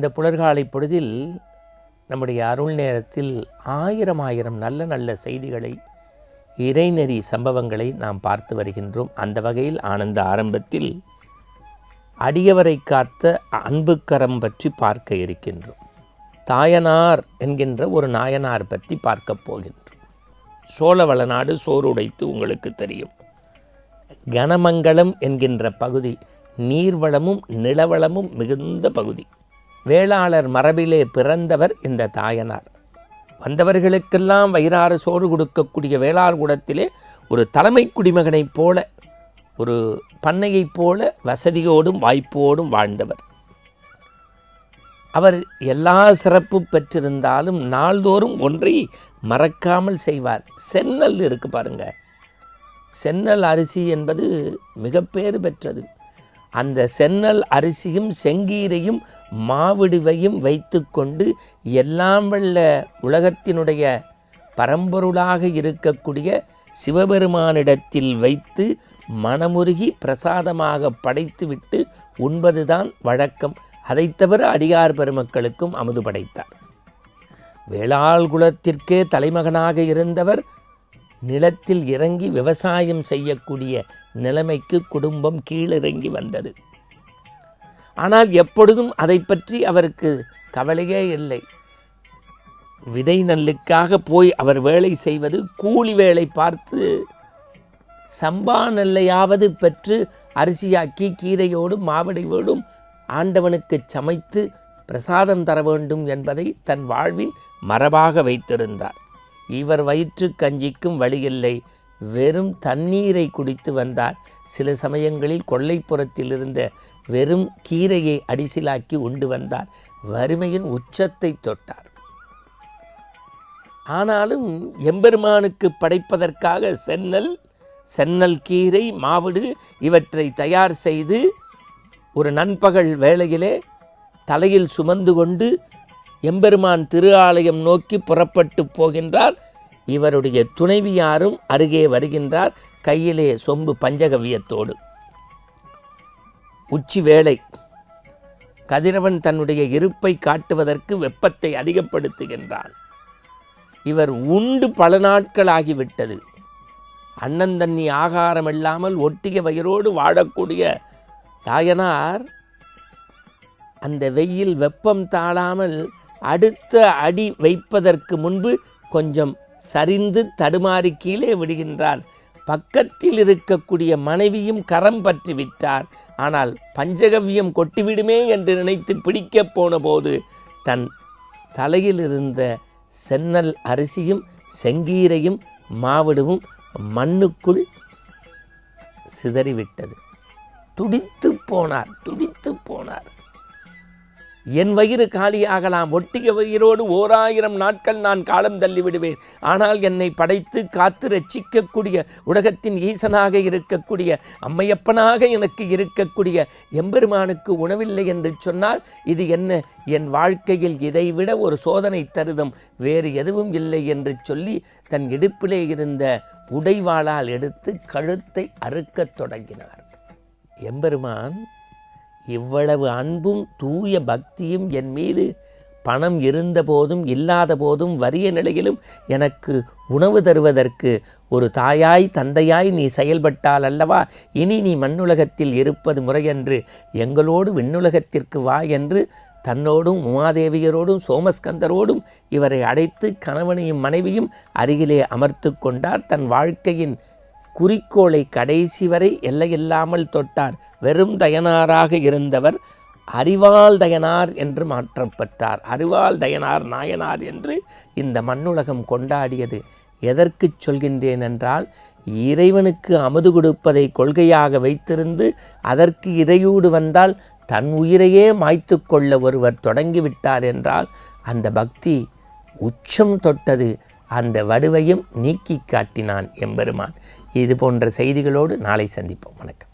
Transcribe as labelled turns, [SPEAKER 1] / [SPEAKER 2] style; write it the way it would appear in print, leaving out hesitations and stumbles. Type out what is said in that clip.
[SPEAKER 1] இந்த புலர்காலை பொழுதில் நம்முடைய அருள் நேரத்தில் ஆயிரம் நல்ல நல்ல செய்திகளை, இறைநெறி சம்பவங்களை நாம் பார்த்து வருகின்றோம். அந்த வகையில் ஆனந்த ஆரம்பத்தில் அடியவரை காத்த அன்புக்கரம் பற்றி பார்க்க இருக்கின்றோம். தாயனார் என்கின்ற ஒரு நாயனார் பற்றி பார்க்க போகின்றோம். சோழவளநாடு சோறுடைத்து உங்களுக்கு தெரியும். கனமங்கலம் என்கின்ற பகுதி நீர்வளமும் நிலவளமும் மிகுந்த பகுதி. வேளாளர் மரபிலே பிறந்தவர் இந்த தாயனார். வந்தவர்களுக்கெல்லாம் வயிறாறு சோறு கொடுக்கக்கூடிய வேளாளர் குலத்திலே ஒரு தலைமை குடிமகனைப் போல, ஒரு பண்ணையைப் போல வசதியோடும் வாய்ப்போடும் வாழ்ந்தவர். அவர் எல்லா சிறப்பு பெற்றிருந்தாலும் நாள்தோறும் ஒன்றை மறக்காமல் செய்வார். சென்னல் இருக்கு பாருங்க, சென்னல் அரிசி என்பது மிக பேறு பெற்றது. அந்த சென்னல் அரிசியும் செங்கீரையும் மாவிடுவையும் வைத்து கொண்டு எல்லாம் வல்ல உலகத்தினுடைய பரம்பொருளாக இருக்கக்கூடிய சிவபெருமானிடத்தில் வைத்து மனமுருகி பிரசாதமாக படைத்துவிட்டு உண்பதுதான் வழக்கம். அதை தவிர அடியார் பெருமக்களுக்கும் அமுது படைத்தார். வேளாள் குலத்திற்கே தலைமகனாக இருந்தவர் நிலத்தில் இறங்கி விவசாயம் செய்யக்கூடிய நிலைமைக்கு குடும்பம் கீழிறங்கி வந்தது. ஆனால் எப்பொழுதும் அதை பற்றி அவருக்கு கவலையே இல்லை. விதை நெல்லுக்காக போய் அவர் வேலை செய்வது, கூலி வேலை பார்த்து சம்பா நெல்லையாவது பெற்று அரிசியாக்கி கீரையோடும் மாவடையோடும் ஆண்டவனுக்கு சமைத்து பிரசாதம் தர வேண்டும் என்பதை தன் வாழ்வின் மரபாக வைத்திருந்தார். இவர் வயிற்று கஞ்சிக்கும் வழியில்லை, வெறும் தண்ணீரை குடித்து வந்தார். சில சமயங்களில் கொல்லைப்புறத்தில் இருந்த வெறும் கீரையை அடிசிலாக்கி உண்டு வந்தார். வறுமையின் உச்சத்தை தொட்டார். ஆனாலும் எம்பெருமானுக்கு படைப்பதற்காக சென்னல் கீரை மாவிடு இவற்றை தயார் செய்து ஒரு நண்பகல் வேளையிலே தலையில் சுமந்து கொண்டு எம்பெருமான் திரு ஆலயம் நோக்கி புறப்பட்டு போகின்றார். இவருடைய துணைவியாரும் அருகே வருகின்றார், கையிலே சொம்பு பஞ்சகவியத்தோடு. உச்சி வேளை. கதிரவன் தன்னுடைய இருப்பை காட்டுவதற்கு வெப்பத்தை அதிகப்படுத்துகின்றான். இவர் உண்டு பல நாட்கள் ஆகிவிட்டது. அன்னந்தண்ணி ஆகாரம் இல்லாமல் ஒட்டிய வயிறோடு வாழக்கூடிய தாயனார் அந்த வெயில் வெப்பம் தாழாமல் அடுத்த அடி வைப்பதற்கு முன்பு கொஞ்சம் சரிந்து தடுமாறி கீழே விடுகின்றார். பக்கத்தில் இருக்கக்கூடிய மனைவியும் கரம் பற்றி விட்டார். ஆனால் பஞ்சகவ்யம் கொட்டிவிடுமே என்று நினைத்து பிடிக்கப் போன போது தன் தலையில் இருந்த சென்னல் அரிசியும் செங்கீரையும் மாவிடுவும் மண்ணுக்குள் சிதறிவிட்டது. துடித்து போனார். என் வயிறு காலியாகலாம், ஒட்டிய வயிறோடு 1000 நாட்கள் நான் காலம் தள்ளிவிடுவேன். ஆனால் என்னை படைத்து காத்து ரட்சிக்கக்கூடிய உலகத்தின் ஈசனாக இருக்கக்கூடிய அம்மையப்பனாக எனக்கு இருக்கக்கூடிய எம்பெருமானுக்கு உணவில்லை என்று சொன்னால் இது என்ன? என் வாழ்க்கையில் இதைவிட ஒரு சோதனை தருதம் வேறு எதுவும் இல்லை என்று சொல்லி தன் இடுப்பிலே இருந்த உடைவாளால் எடுத்து கழுத்தை அறுக்கத் தொடங்கினார். எம்பெருமான் இவ்வளவு அன்பும் தூய பக்தியும் என் மீது பணம் இருந்த போதும் இல்லாத போதும் வறிய நிலையிலும் எனக்கு உணவு தருவதற்கு ஒரு தாயாய் தந்தையாய் நீ செயல்பட்டால் அல்லவா இனி நீ மண்ணுலகத்தில் இருப்பது முறையென்று எங்களோடு விண்ணுலகத்திற்கு வா என்று தன்னோடும் உமாதேவியரோடும் சோமஸ்கந்தரோடும் இவரை அழைத்து கணவனையும் மனைவியும் அருகிலே அமர்த்து கொண்டார். தன் வாழ்க்கையின் குறிக்கோளை கடைசி வரை எல்லையில்லாமல் தொட்டார். வெறும் தயனாராக இருந்தவர் அறிவால் தயனார் என்று மாற்றப்பட்டார். அறிவால் தயனார் நாயனார் என்று இந்த மண்ணுலகம் கொண்டாடியது. எதற்கு சொல்கின்றேன் என்றால், இறைவனுக்கு அமுது கொடுப்பதை கொள்கையாக வைத்திருந்து அதற்கு இறையூடு வந்தால் தன் உயிரையே மாய்த்து கொள்ள ஒருவர் தொடங்கிவிட்டார் என்றால் அந்த பக்தி உச்சம் தொட்டது. அந்த வடுவையும் நீக்கி காட்டினான் எம்பெருமான். இது போன்ற செய்திகளோடு நாளை சந்திப்போம். வணக்கம்.